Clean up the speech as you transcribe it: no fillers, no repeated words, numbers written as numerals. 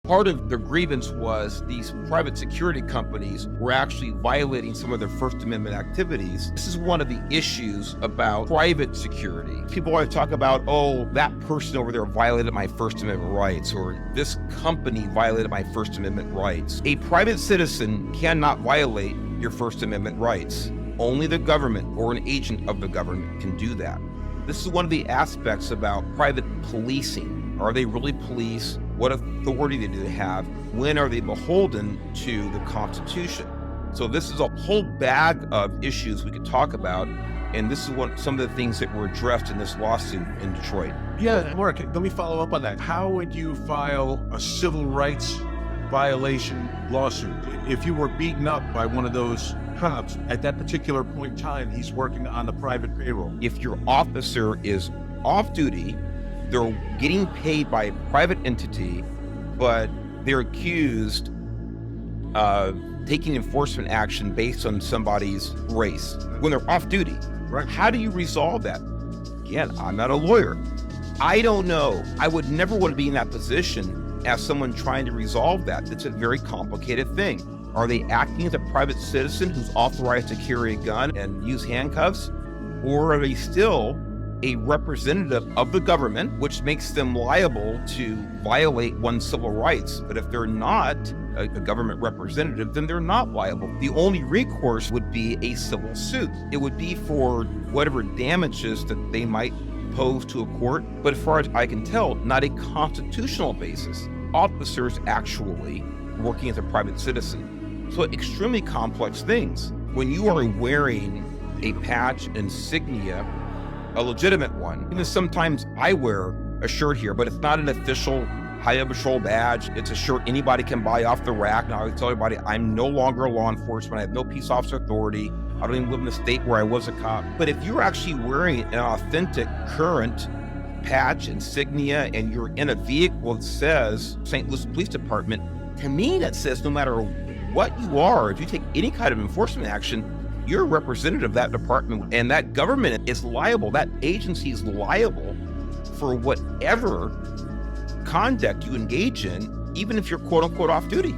Part of the grievance was these private security companies were actually violating some of their First Amendment activities. This is one of the issues about private security. People always talk about, oh, that person over there violated my First Amendment rights, or this company violated my First Amendment rights. A private citizen cannot violate your First Amendment rights. Only the government or an agent of the government can do that. This is one of the aspects about private policing. Are they really police? What authority do they have? When are they beholden to the Constitution? So this is a whole bag of issues we could talk about, and this is some of the things that were addressed in this lawsuit in Detroit. Yeah, Mark, let me follow up on that. How would you file a civil rights violation lawsuit? If you were beaten up by one of those cops, at that particular point in time, he's working on the private payroll. If your officer is off duty, they're getting paid by a private entity, but they're accused of taking enforcement action based on somebody's race when they're off duty. Right. How do you resolve that? Again, I'm not a lawyer. I don't know. I would never want to be in that position as someone trying to resolve that. It's a very complicated thing. Are they acting as a private citizen who's authorized to carry a gun and use handcuffs? Or are they still a representative of the government, which makes them liable to violate one's civil rights? But if they're not a government representative, then they're not liable. The only recourse would be a civil suit. It would be for whatever damages that they might pose to a court, but as far as I can tell, not a constitutional basis. Officers actually working as a private citizen. So extremely complex things. When you are wearing a patch insignia, a legitimate one, even sometimes I wear a shirt here, but it's not an official Highway Patrol badge. It's a shirt anybody can buy off the rack. Now I tell everybody, I'm no longer a law enforcement. I have no peace officer authority. I don't even live in the state where I was a cop. But if you're actually wearing an authentic current patch insignia and you're in a vehicle that says St. Louis Police Department, to me that says no matter what you are, if you take any kind of enforcement action, you're a representative of that department, and that government is liable, that agency is liable for whatever conduct you engage in, even if you're quote unquote off duty.